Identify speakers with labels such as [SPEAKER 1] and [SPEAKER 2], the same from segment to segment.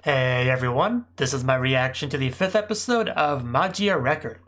[SPEAKER 1] Hey everyone, this is my reaction to the 5th episode of Magia Record.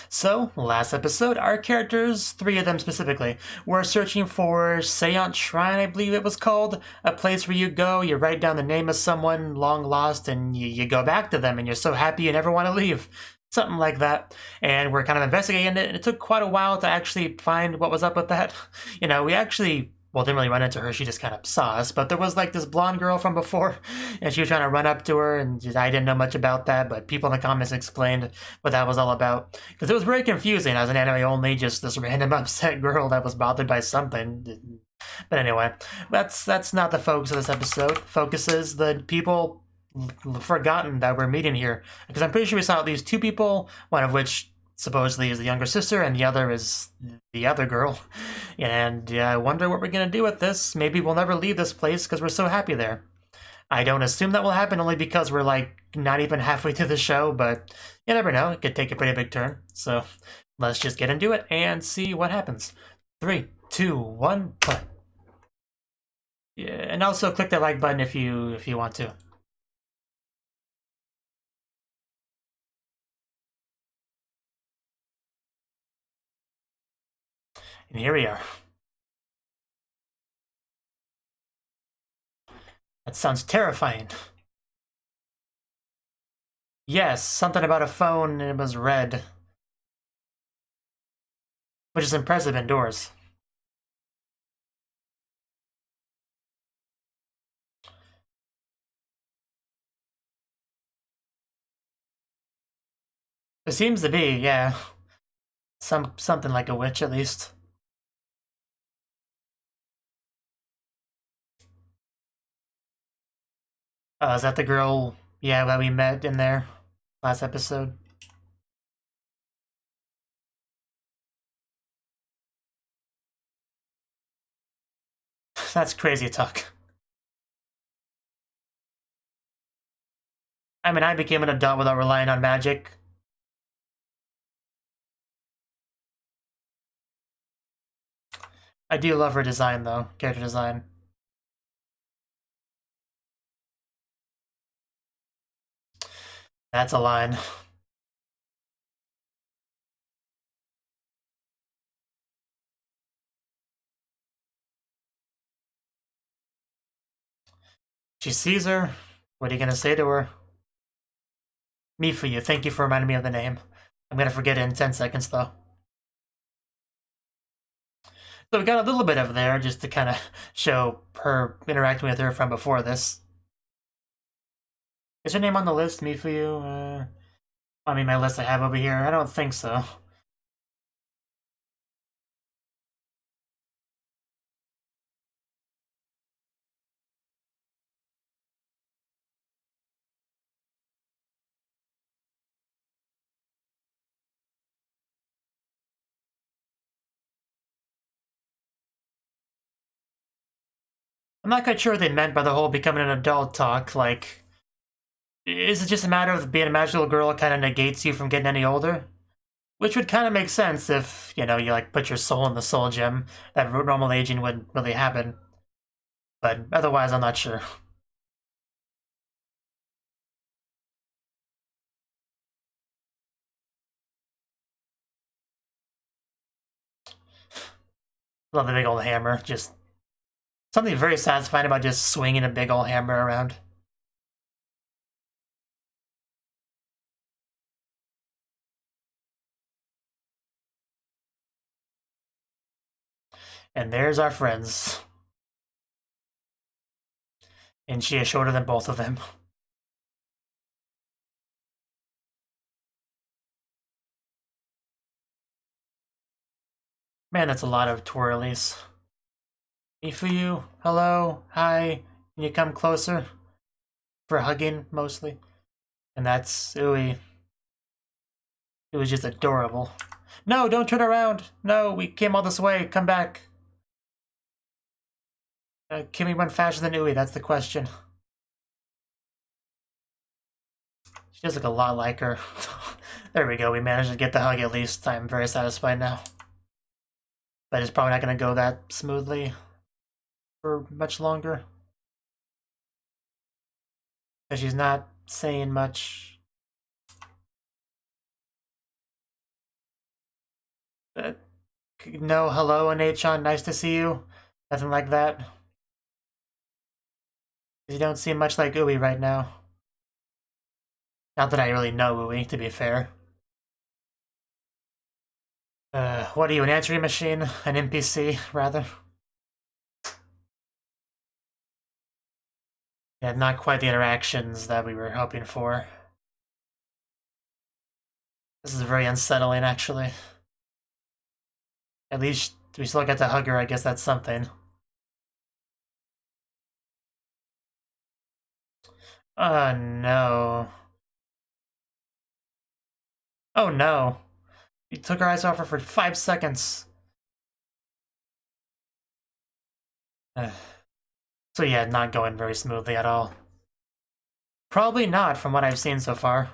[SPEAKER 1] So, last episode, our characters, 3 of them specifically, were searching for Seance Shrine, I believe it was called, a place where you go, you write down the name of someone long lost, and you go back to them, and you're so happy you never want to leave. Something like that. And we're kind of investigating it, and it took quite a while to actually find what was up with that. We actually didn't really run into her, she just kind of saw us, but there was like this blonde girl from before, and she was trying to run up to her, and I didn't know much about that, but people in the comments explained what that was all about, because it was very confusing as an anime only, just this random upset girl that was bothered by something. But anyway, that's not the focus of this episode. Focus is the people forgotten that we're meeting here, because I'm pretty sure we saw at least 2 people, one of which supposedly is the younger sister, and the other is the other girl. And I wonder what we're going to do with this. Maybe we'll never leave this place because we're so happy there. I don't assume that will happen only because we're like not even halfway through the show, but you never know. It could take a pretty big turn. So let's just get into it and see what happens. 3, 2, 1, play. Yeah, and also click that like button if you want to. And here we are. That sounds terrifying. Yes, something about a phone and it was red. Which is impressive indoors. It seems to be, yeah. Something like a witch at least. Is that the girl, yeah, that we met in there last episode? That's crazy talk. I mean, I became an adult without relying on magic. I do love her design, though. Character design. That's a line. She sees her. What are you gonna say to her? Me for you. Thank you for reminding me of the name. I'm gonna forget it in 10 seconds, though. So we got a little bit of there, just to kind of show her interacting with her from before this. Is her name on the list, me for you? I mean, my list I have over here. I don't think so. I'm not quite sure what they meant by the whole becoming an adult talk. Like, is it just a matter of being a magical girl kind of negates you from getting any older? Which would kind of make sense if, you like put your soul in the soul gem. That normal aging wouldn't really happen. But otherwise, I'm not sure. Love the big old hammer. Just something very satisfying about just swinging a big old hammer around. And there's our friends. And she is shorter than both of them. Man, that's a lot of twirlies. Me for you. Hello. Hi. Can you come closer? For hugging, mostly. And that's Ui. It was just adorable. No, don't turn around. No, we came all this way. Come back. Can we run faster than Ui? That's the question. She does look a lot like her. There we go. We managed to get the hug at least. I'm very satisfied now. But it's probably not going to go that smoothly for much longer. Because she's not saying much. No hello, Nanachin, nice to see you. Nothing like that. You don't seem much like Ui right now. Not that I really know Ui, to be fair. What are you, an answering machine? An NPC, rather? Yeah, not quite the interactions that we were hoping for. This is very unsettling, actually. At least we still get to hug her, I guess that's something. Oh no. Oh no. You took her eyes off her for 5 seconds. So yeah, not going very smoothly at all. Probably not, from what I've seen so far.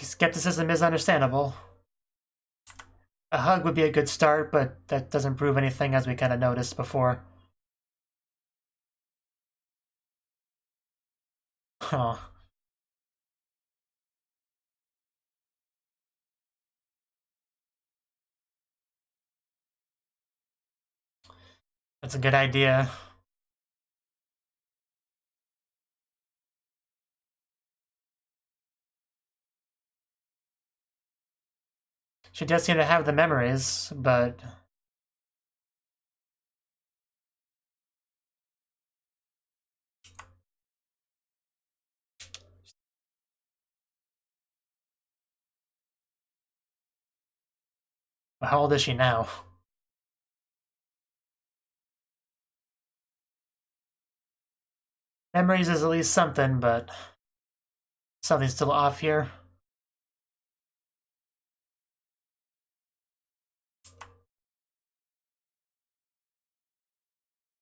[SPEAKER 1] Skepticism is understandable. A hug would be a good start, but that doesn't prove anything, as we kind of noticed before. Huh. That's a good idea. She does seem to have the memories, but... How old is she now? Memories is at least something, but... something's still off here.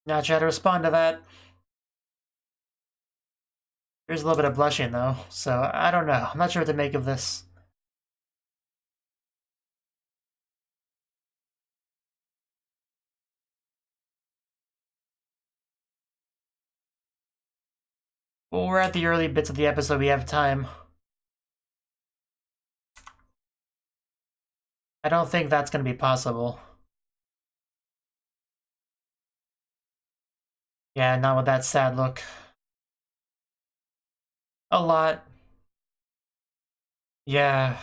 [SPEAKER 1] Now try to respond to that. There's a little bit of blushing, though, so I don't know. I'm not sure what to make of this. Well, we're at the early bits of the episode. We have time. I don't think that's going to be possible. Yeah, not with that sad look. A lot. Yeah.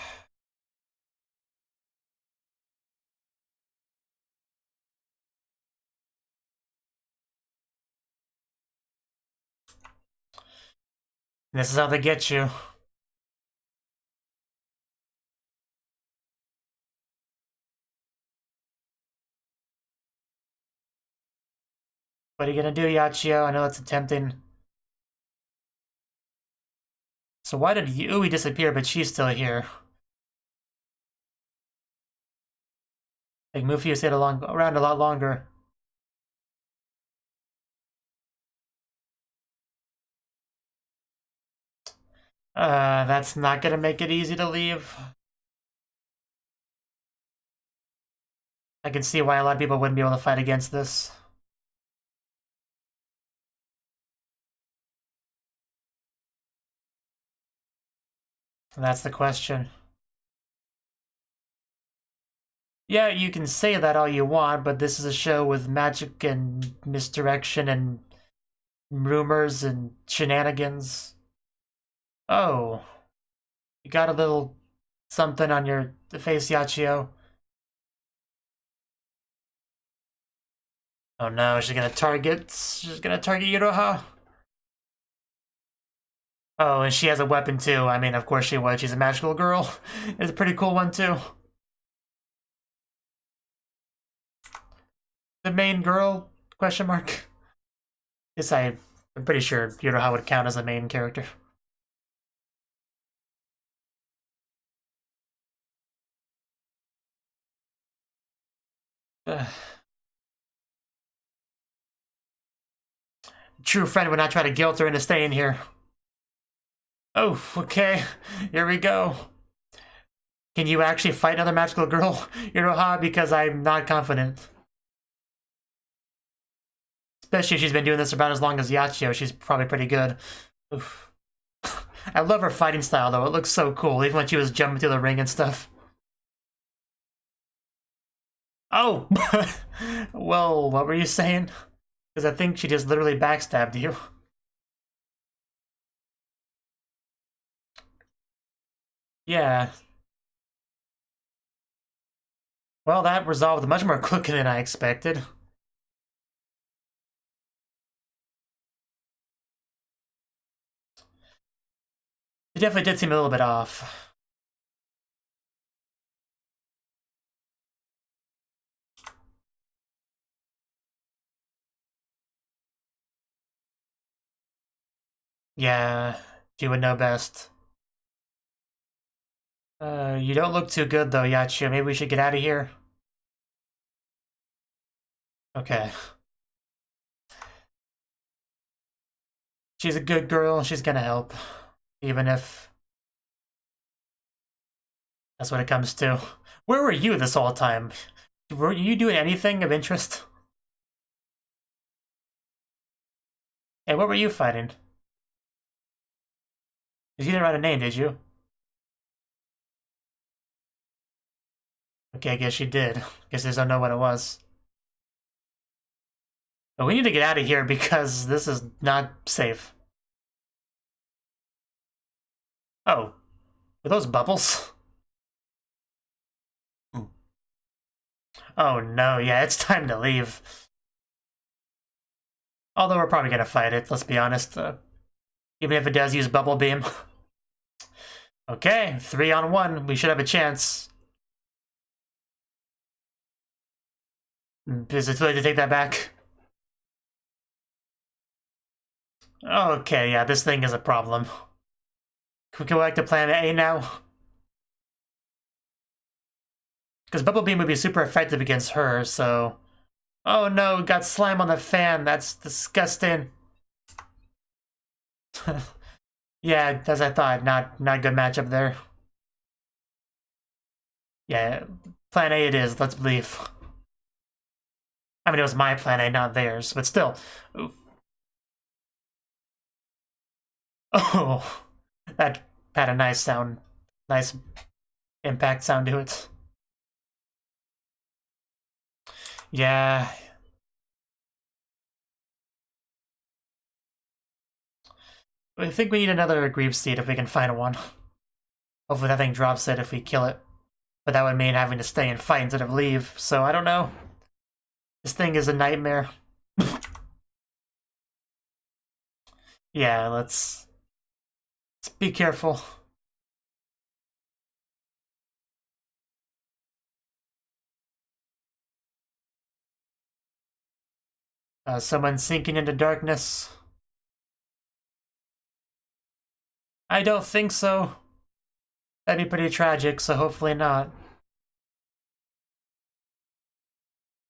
[SPEAKER 1] This is how they get you. What are you gonna do, Yachio? I know it's tempting. So why did Yui disappear, but she's still here? Like, Mufi stayed around a lot longer. That's not gonna make it easy to leave. I can see why a lot of people wouldn't be able to fight against this. That's the question. Yeah, you can say that all you want, but this is a show with magic and misdirection and rumors and shenanigans. Oh. You got a little something on your face, Yachio. Oh no, she's gonna target Iroha. Oh, and she has a weapon too. I mean, of course she would. She's a magical girl. It's a pretty cool one too. The main girl? Question mark. Yes, I'm pretty sure Iroha would count as a main character. True friend would not try to guilt her into staying here. Oh, okay. Here we go. Can you actually fight another magical girl, Iroha? Because I'm not confident. Especially if she's been doing this about as long as Yachio, she's probably pretty good. Oof. I love her fighting style, though. It looks so cool, even when she was jumping through the ring and stuff. Oh! Well, what were you saying? Because I think she just literally backstabbed you. Yeah. Well, that resolved much more quickly than I expected. It definitely did seem a little bit off. Yeah, she would know best. You don't look too good though, Yachio. Maybe we should get out of here. Okay. She's a good girl, she's gonna help. Even if that's what it comes to. Where were you this whole time? Were you doing anything of interest? Hey, what were you fighting? You didn't write a name, did you? Okay, I guess you did. Guess I just don't know what it was. But we need to get out of here because this is not safe. Oh. Were those bubbles? Oh no, yeah, it's time to leave. Although we're probably gonna fight it, let's be honest. Even if it does use Bubble Beam. Okay, 3-on-1. We should have a chance. Is it too late to take that back? Okay, yeah, this thing is a problem. Can we go back to Planet A now? Because Bubble Beam would be super effective against her, so... Oh no, got slime on the fan. That's disgusting. Yeah, as I thought, not good matchup there. Yeah, Plan A it is, let's believe. I mean, it was my Plan A, not theirs, but still. Oof. Oh, that had a nice sound, nice impact sound to it. Yeah. I think we need another Grief Seed if we can find one. Hopefully that thing drops it if we kill it. But that would mean having to stay and fight instead of leave, so I don't know. This thing is a nightmare. Yeah, let's be careful. Someone sinking into darkness. I don't think so. That'd be pretty tragic, so hopefully not.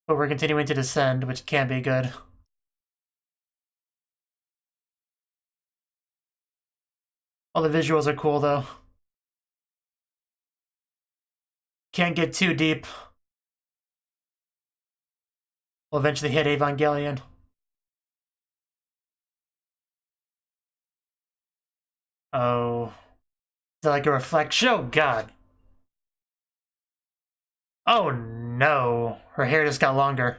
[SPEAKER 1] But we're continuing to descend, which can be good. All the visuals are cool, though. Can't get too deep. We'll eventually hit Evangelion. Oh. Is that like a reflection? Oh, God. Oh, no. Her hair just got longer.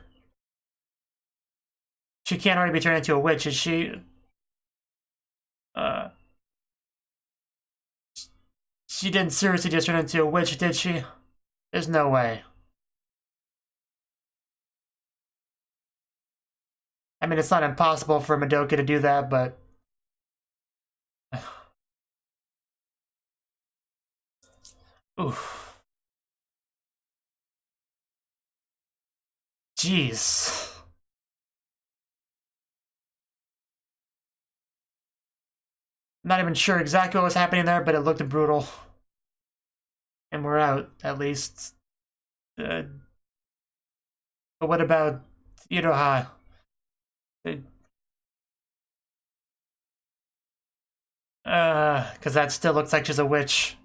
[SPEAKER 1] She can't already be turned into a witch, is she? She didn't seriously just turn into a witch, did she? There's no way. I mean, it's not impossible for Madoka to do that, but... Oof. Jeez. I'm not even sure exactly what was happening there, but it looked brutal. And we're out, at least. But what about Iroha? Because that still looks like she's a witch.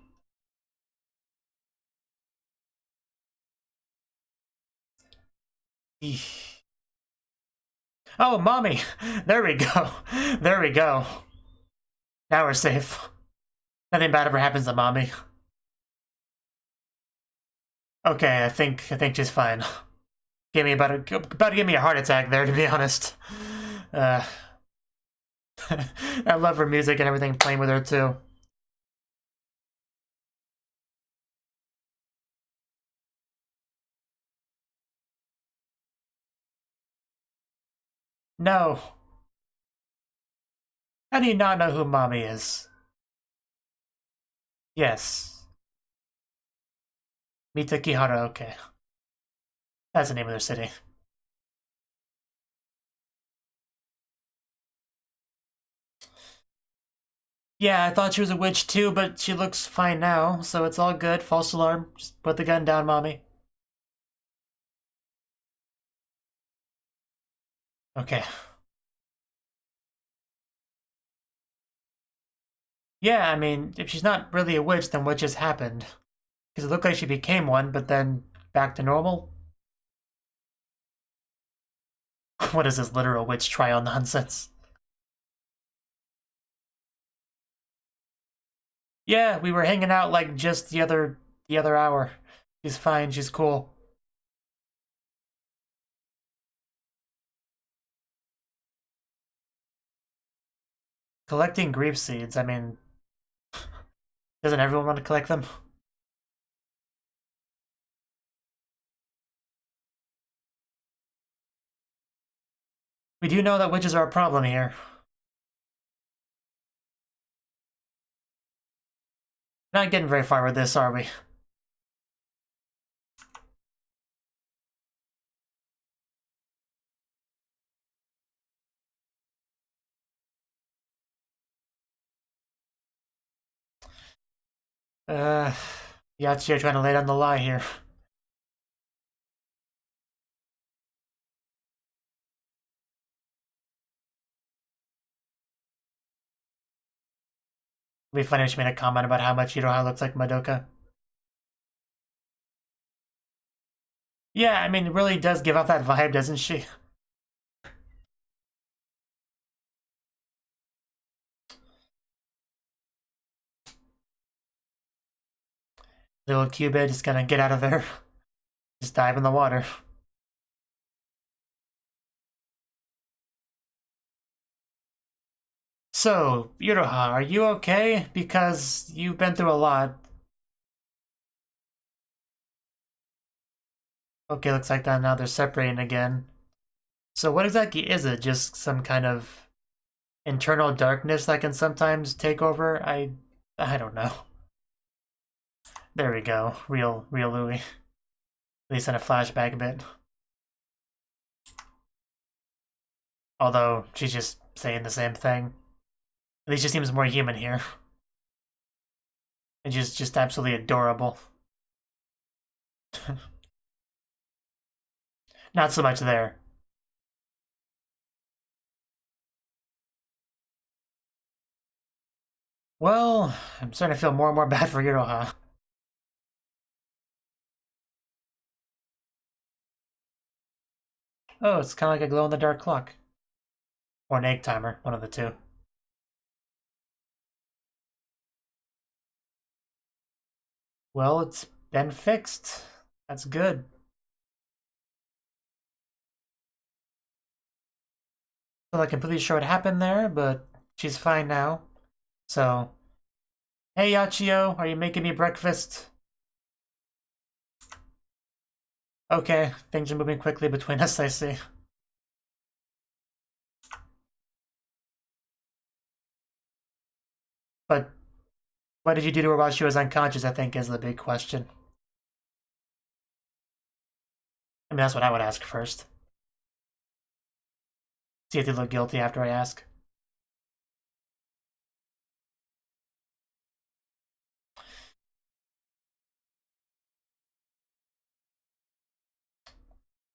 [SPEAKER 1] Oh, mommy! There we go. There we go. Now we're safe. Nothing bad ever happens to mommy. Okay, I think she's fine. Gave me about to give me a heart attack there, to be honest. I love her music and everything playing with her too. No. How do you not know who mommy is? Yes. Mitakihara, okay. That's the name of their city. Yeah, I thought she was a witch too, but she looks fine now, so it's all good. False alarm. Just put the gun down, mommy. Okay. Yeah, I mean, if she's not really a witch, then what just happened? Because it looked like she became one, but then back to normal? What is this literal witch trial nonsense? Yeah, we were hanging out like just the other hour. She's fine, she's cool. Collecting grief seeds, I mean, doesn't everyone want to collect them? We do know that witches are a problem here. Not getting very far with this, are we? Yachio trying to lay down the lie here. It'd be funny if she made a comment about how much Iroha looks like Madoka. Yeah, I mean, it really does give off that vibe, doesn't she? Little Cupid just gonna get out of there. Just dive in the water. So, Iroha, are you okay? Because you've been through a lot. Okay, looks like that now they're separating again. So what exactly is it? Just some kind of internal darkness that can sometimes take over? I don't know. There we go. Real Louis. At least in a flashback a bit. Although she's just saying the same thing. At least she seems more human here. And just absolutely adorable. Not so much there. Well, I'm starting to feel more and more bad for Iroha. Oh, it's kind of like a glow-in-the-dark clock. Or an egg timer, one of the two. Well, it's been fixed. That's good. I'm not completely sure what happened there, but she's fine now. So, hey Yachio, are you making me breakfast? Okay, things are moving quickly between us, I see. But what did you do to her while she was unconscious, I think, is the big question. I mean, that's what I would ask first. See if they look guilty after I ask.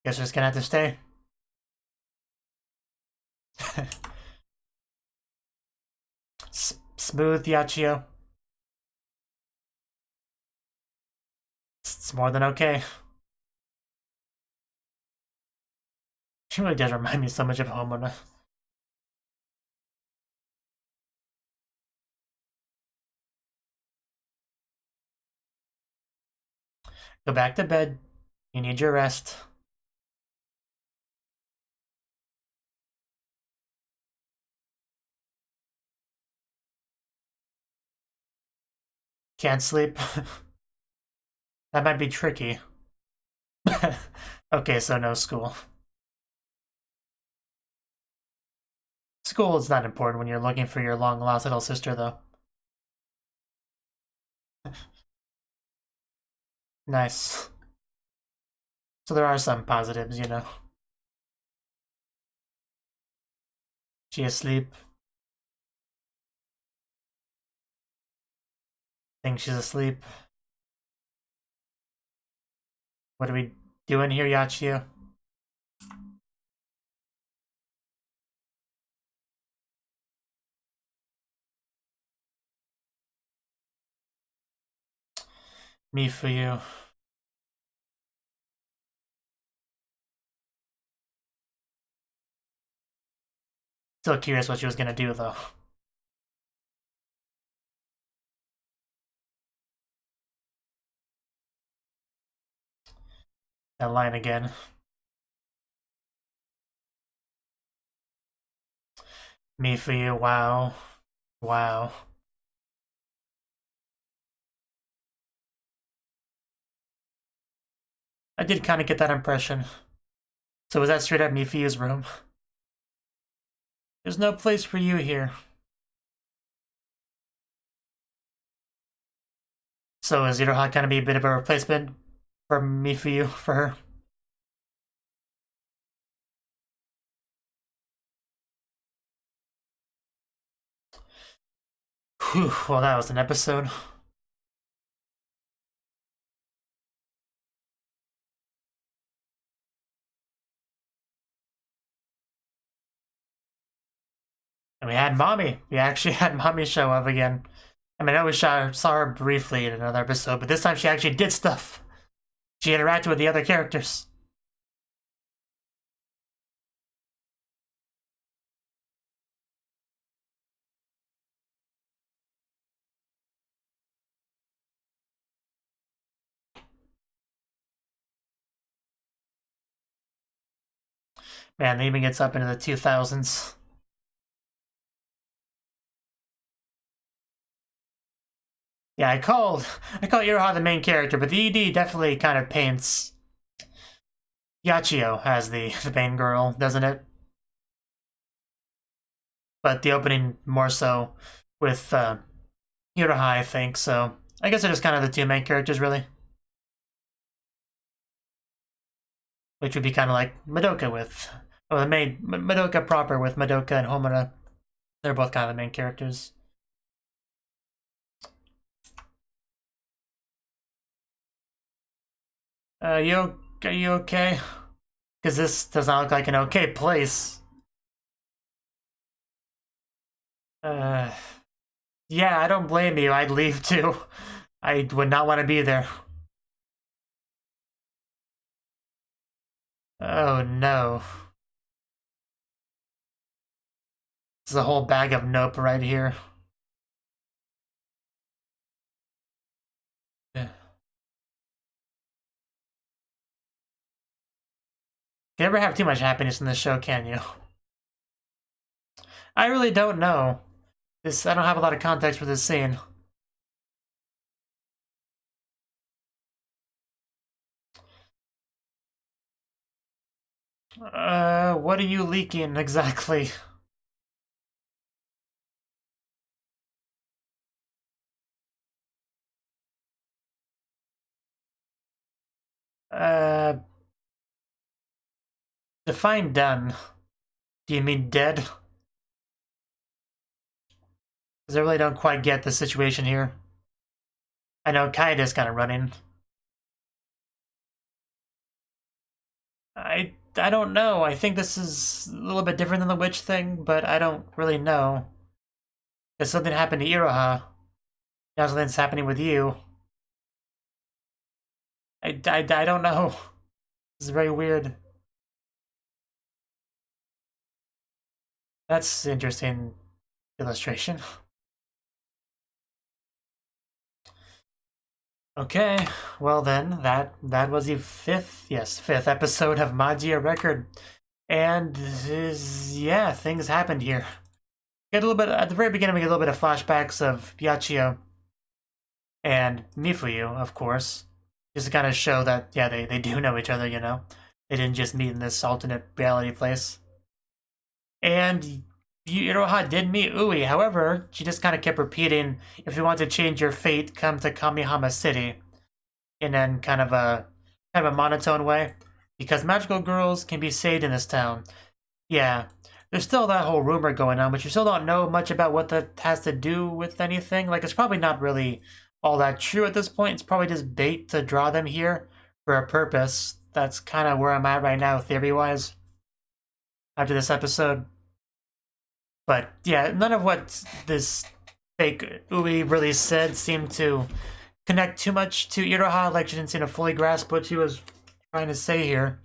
[SPEAKER 1] Guess we're just gonna have to stay. Smooth, Yachio. It's more than okay. She really does remind me so much of Homona. Go back to bed. You need your rest. Can't sleep. That might be tricky. Okay, so no school. School is not important when you're looking for your long-lost little sister, though. Nice. So there are some positives, you know. She asleep. Think she's asleep. What are we doing here, Yachio? Me for you. Still curious what she was gonna do, though. That line again. Me for you, wow. Wow. I did kind of get that impression. So was that straight up me for you's room? There's no place for you here. So is Iroha gonna be a bit of a replacement for me for you, for her? Whew, well, that was an episode. And we had Mommy. We actually had Mommy show up again. I mean, I know we saw her briefly in another episode, but this time she actually did stuff. She interacted with the other characters. Man, they even gets up into the 2000s. Yeah, I called Iroha the main character, but the ED definitely kind of paints Yachio as the main girl, doesn't it? But the opening more so with Iroha, I think, so I guess they're just kind of the two main characters, really. Which would be kind of like Madoka with, or the main, Madoka proper with Madoka and Homura. They're both kind of the main characters. Are you okay? Because this does not look like an okay place. Yeah, I don't blame you. I'd leave too. I would not want to be there. Oh no. This is a whole bag of nope right here. Yeah. You never have too much happiness in this show, can you? I really don't know. I don't have a lot of context for this scene. What are you leaking exactly? Define done. Do you mean dead? Because I really don't quite get the situation here. I know Kaida's kind of running. I don't know. I think this is a little bit different than the witch thing, but I don't really know. Because something happened to Iroha. Now something's happening with you. I don't know. This is very weird. That's interesting illustration. Okay, well then, that was the fifth episode of Magia Record. And yeah, things happened here. Get a little bit at the very beginning. We get a little bit of flashbacks of Yachiyo and Mifuyu, of course, just to kind of show that yeah, they do know each other. You know, they didn't just meet in this alternate reality place. And Iroha did meet Ui. However, she just kind of kept repeating, "If you want to change your fate, come to Kamihama City," in then kind of a monotone way, because magical girls can be saved in this town. Yeah, there's still that whole rumor going on, but you still don't know much about what that has to do with anything. Like, it's probably not really all that true at this point. It's probably just bait to draw them here for a purpose. That's kind of where I'm at right now, theory-wise, after this episode. But yeah, none of what this fake Ui really said seemed to connect too much to Iroha. Like, she didn't seem to fully grasp what she was trying to say here.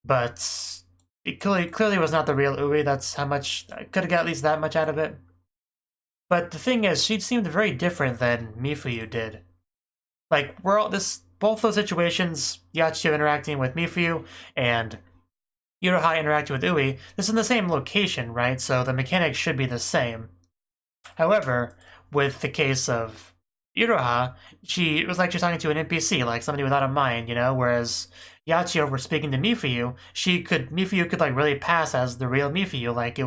[SPEAKER 1] But it clearly was not the real Ui. That's how much I could have got, at least that much out of it. But the thing is, she seemed very different than Mifuyu did. Like, both those situations, Yachiyo interacting with Mifuyu and Iroha interacting with Ui, this is in the same location, right? So the mechanics should be the same. However, with the case of Iroha, it was like she's talking to an NPC, like somebody without a mind, you know, whereas Yachiyo were speaking to Mifuyu, Mifuyu could like really pass as the real Mifuyu, like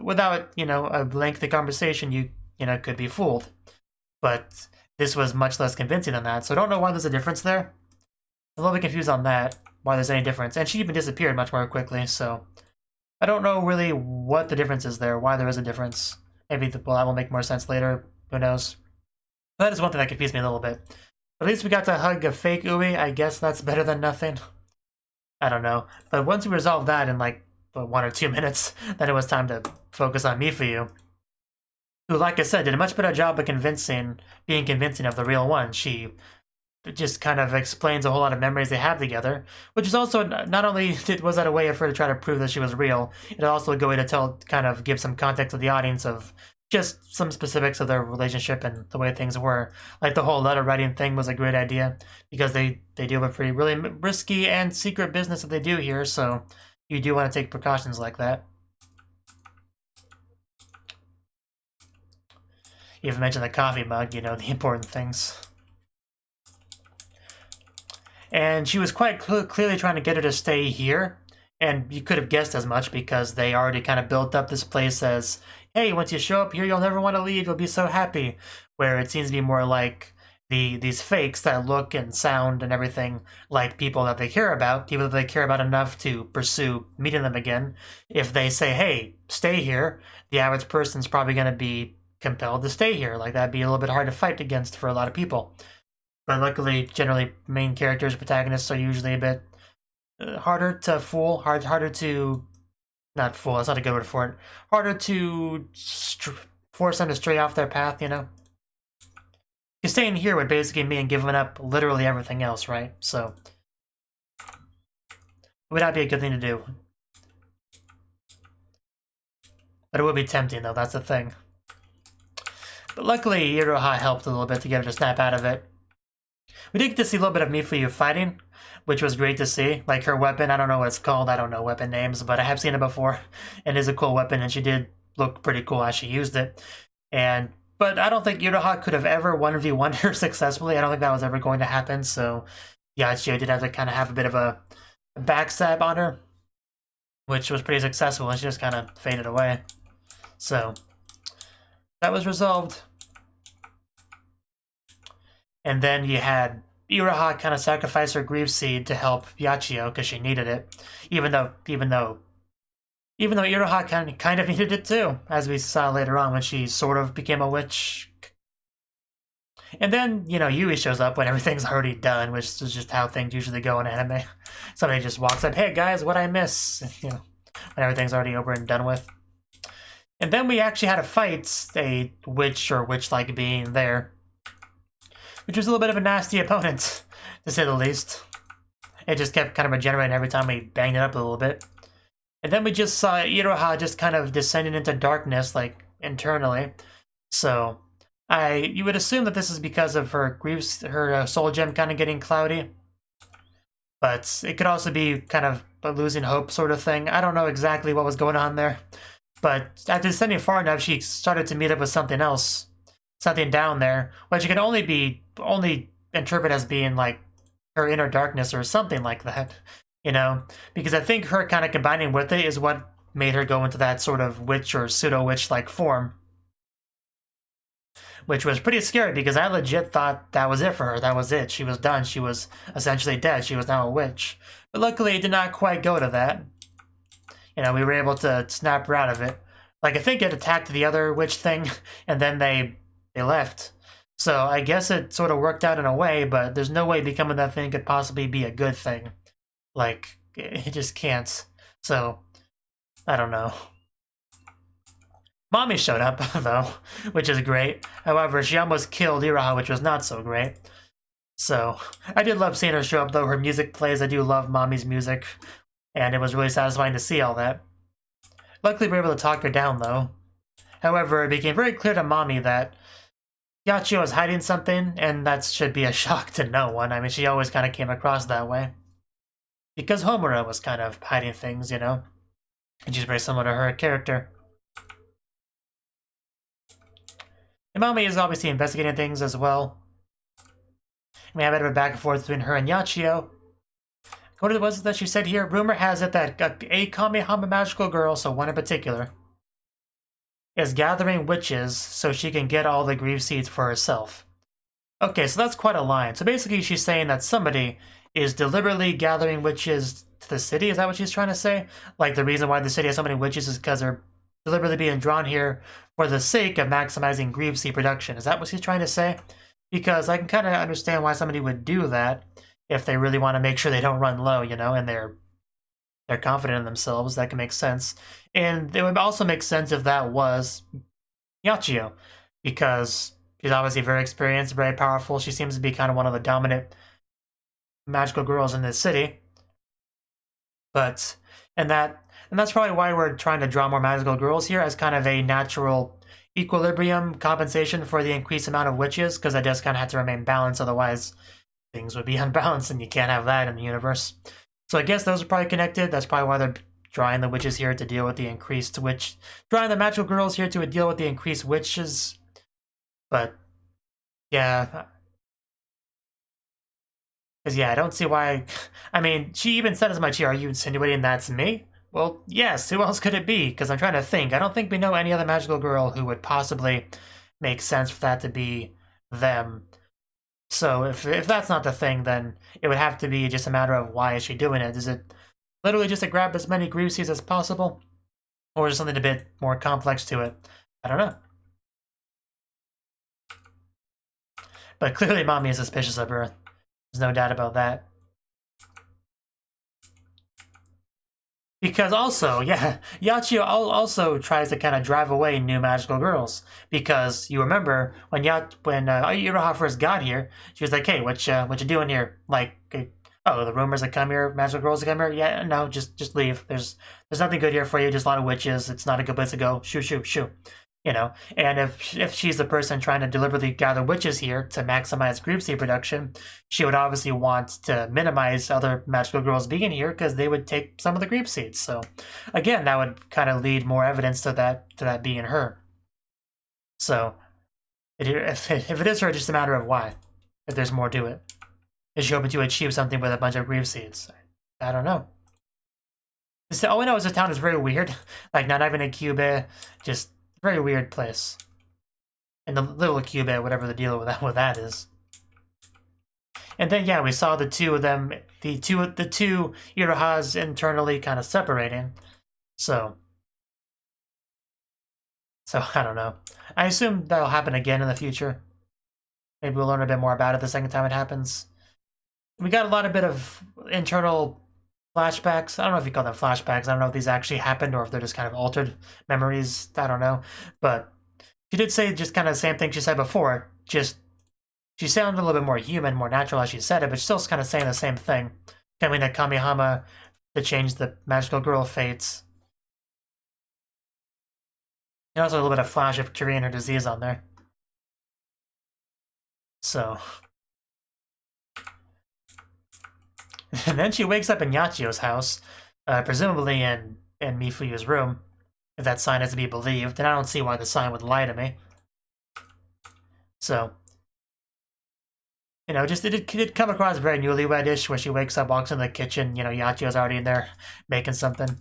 [SPEAKER 1] without, you know, a lengthy conversation, you know, could be fooled. But this was much less convincing than that, so I don't know why there's a difference there. I'm a little bit confused on that, why there's any difference. And she even disappeared much more quickly, so I don't know really what the difference is there, why there is a difference. Maybe that will make more sense later, who knows. That is one thing that confused me a little bit. But at least we got to hug a fake Ui. I guess that's better than nothing. I don't know. But once we resolved that in like 1 or 2 minutes, then it was time to focus on Mifuyu, who, like I said, did a much better job of being convincing of the real one. She just kind of explains a whole lot of memories they have together, which is also not only was that a way for her to try to prove that she was real, it also a good way to kind of give some context to the audience of just some specifics of their relationship and the way things were. Like the whole letter writing thing was a great idea because they do have a really risky and secret business that they do here, so you do want to take precautions like that. You even mentioned the coffee mug, you know, the important things. And she was quite clearly trying to get her to stay here, and you could have guessed as much because they already kind of built up this place as, hey, once you show up here, you'll never want to leave, you'll be so happy. Where it seems to be more like these fakes that look and sound and everything like people that they care about enough to pursue meeting them again. If they say, hey, stay here, the average person's probably going to be compelled to stay here. Like, that'd be a little bit hard to fight against for a lot of people. But luckily, generally, main characters, protagonists are usually a bit harder to fool, harder to, not fool, that's not a good word for it, harder to force them to stray off their path, you know? Because staying here would basically mean giving up literally everything else, right? So, it would not be a good thing to do. But it would be tempting, though, that's the thing. But luckily, Iroha helped a little bit to get her to snap out of it. We did get to see a little bit of Mifuyu fighting, which was great to see. Like, her weapon, I don't know what it's called, I don't know weapon names, but I have seen it before. It is a cool weapon, and she did look pretty cool as she used it. But I don't think Iroha could have ever 1v1'd her successfully. I don't think that was ever going to happen, so Yachiyo did have to kind of have a bit of a backstab on her, which was pretty successful, and she just kind of faded away. So, that was resolved. And then you had Iroha kind of sacrifice her grief seed to help Yachiyo because she needed it, even though Iroha kind of needed it too, as we saw later on when she sort of became a witch. And then, you know, Yui shows up when everything's already done, which is just how things usually go in anime. Somebody just walks up, hey guys, what'd I miss? You know, when everything's already over and done with. And then we actually had a fight, a witch or witch-like being there, which was a little bit of a nasty opponent, to say the least. It just kept kind of regenerating every time we banged it up a little bit. And then we just saw Iroha just kind of descending into darkness, like, internally. So, you would assume that this is because of her her soul gem kind of getting cloudy. But it could also be kind of a losing hope sort of thing. I don't know exactly what was going on there. But after descending far enough, she started to meet up with something else. Something down there, which you can only interpret as being like her inner darkness or something like that, you know? Because I think her kind of combining with it is what made her go into that sort of witch or pseudo-witch-like form. Which was pretty scary because I legit thought that was it for her. That was it. She was done. She was essentially dead. She was now a witch. But luckily it did not quite go to that. You know, we were able to snap her out of it. Like, I think it attacked the other witch thing, and then they left. So I guess it sort of worked out in a way, but there's no way becoming that thing could possibly be a good thing. Like, it just can't. So, I don't know. Mommy showed up, though, which is great. However, she almost killed Iroha, which was not so great. So, I did love seeing her show up, though. Her music plays. I do love Mommy's music, and it was really satisfying to see all that. Luckily, we were able to talk her down, though. However, it became very clear to Mommy that Yachio is hiding something, and that should be a shock to no one. I mean, she always kind of came across that way. Because Homura was kind of hiding things, you know? And she's very similar to her character. And Mommy is obviously investigating things as well. We have a bit of a back and forth between her and Yachio. What was it that she said here? Rumor has it that a Kamehama magical girl, so one in particular, is gathering witches so she can get all the grief seeds for herself. Okay, so that's quite a line. So basically she's saying that somebody is deliberately gathering witches to the city. Is that what she's trying to say? Like, the reason why the city has so many witches is because they're deliberately being drawn here for the sake of maximizing grief seed production. Is that what she's trying to say? Because I can kind of understand why somebody would do that if they really want to make sure they don't run low, you know, and they're confident in themselves. That can make sense. And it would also make sense if that was Yachio, because she's obviously very experienced, very powerful. She seems to be kind of one of the dominant magical girls in this city. But, and that's probably why we're trying to draw more magical girls here as kind of a natural equilibrium compensation for the increased amount of witches, because I just kind of have to remain balanced, otherwise things would be unbalanced, and you can't have that in the universe. So I guess those are probably connected. That's probably why they're drawing the witches here to deal with the increased drawing the magical girls here to deal with the increased witches. But, yeah. Because, yeah, I don't see why. I mean, she even said as much here. Are you insinuating that's me? Well, yes. Who else could it be? Because I'm trying to think. I don't think we know any other magical girl who would possibly make sense for that to be them. So if that's not the thing, then it would have to be just a matter of why is she doing it? Is it literally just to grab as many grief seeds as possible? Or is there something a bit more complex to it? I don't know. But clearly Mommy is suspicious of her. There's no doubt about that. Because also, yeah, Yachio also tries to kind of drive away new magical girls. Because you remember when Iroha first got here, she was like, "Hey, what you doing here? Like, oh, the rumors that come here, magical girls that come here. Yeah, no, just leave. There's nothing good here for you. Just a lot of witches. It's not a good place to go. Shoo." You know, and if she's the person trying to deliberately gather witches here to maximize grief seed production, she would obviously want to minimize other magical girls being here because they would take some of the grief seeds. So, again, that would kind of lead more evidence to that being her. So, if it is her, it's just a matter of why. If there's more to it, is she hoping to achieve something with a bunch of grief seeds? I don't know. All I know is the town is very weird. Like, not even a Cube, just very weird place. And the little cube, whatever the deal with that is. And then yeah, we saw the two of them, the two Irohas internally kind of separating. So I don't know. I assume that'll happen again in the future. Maybe we'll learn a bit more about it the second time it happens. We got a lot of bit of internal flashbacks. I don't know if you call them flashbacks. I don't know if these actually happened or if they're just kind of altered memories. I don't know. But she did say just kind of the same thing she said before. Just, she sounded a little bit more human, more natural as she said it, but still kind of saying the same thing. Coming to Kamehama to change the magical girl fates. And also a little bit of flash of Korean her disease on there. So. And then she wakes up in Yachio's house, presumably in Mifuyu's room, if that sign is to be believed, and I don't see why the sign would lie to me. So, you know, just it did come across very newlywed-ish, where she wakes up, walks in the kitchen, you know, Yachio's already in there making something.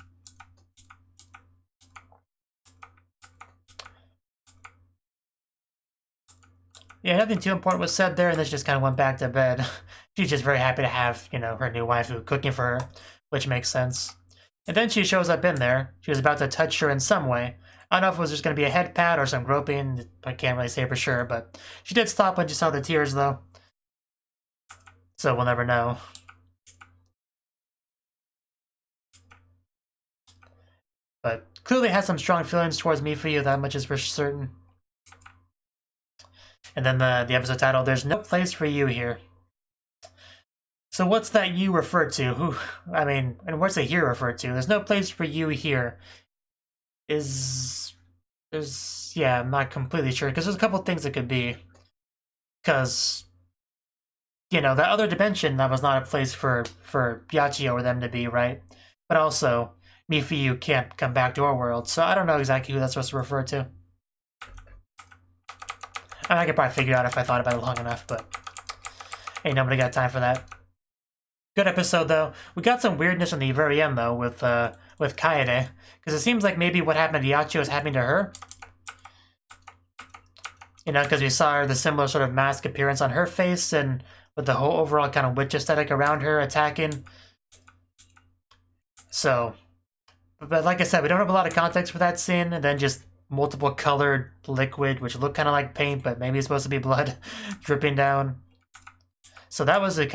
[SPEAKER 1] Yeah, nothing too important was said there, and then she just kind of went back to bed. She's just very happy to have, you know, her new waifu cooking for her, which makes sense. And then she shows up in there. She was about to touch her in some way. I don't know if it was just going to be a head pat or some groping. I can't really say for sure, but she did stop when she saw the tears, though. So we'll never know. But clearly has some strong feelings towards Mifuyu, that much is for certain. And then the episode title, There's No Place for You Here. So what's that you referred to? Who, I mean, and what's the here referred to? There's no place for you here. Yeah, I'm not completely sure, because there's a couple things it could be. Because, you know, that other dimension, that was not a place for Yachio or them to be, right? But also, Mifuyu can't come back to our world, so I don't know exactly who that's supposed to refer to. I could probably figure it out if I thought about it long enough, but ain't nobody got time for that. Good episode, though. We got some weirdness in the very end, though, with Kaede, because it seems like maybe what happened to Yachio is happening to her. You know, because we saw the similar sort of mask appearance on her face, and with the whole overall kind of witch aesthetic around her attacking. So, but like I said, we don't have a lot of context for that scene, and then just multiple colored liquid, which look kind of like paint, but maybe it's supposed to be blood dripping down. So that was it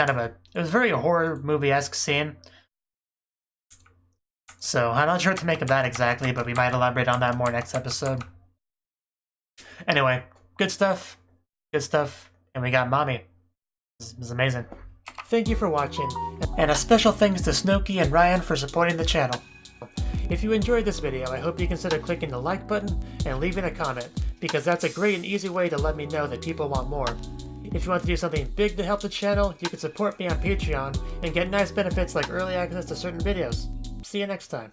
[SPEAKER 1] was very horror movie-esque scene. So I'm not sure what to make of that exactly, but we might elaborate on that more next episode. Anyway, good stuff, and we got Mommy. This is amazing. Thank you for watching, and a special thanks to Cnouki and Ryan for supporting the channel. If you enjoyed this video, I hope you consider clicking the like button and leaving a comment, because that's a great and easy way to let me know that people want more. If you want to do something big to help the channel, you can support me on Patreon and get nice benefits like early access to certain videos. See you next time.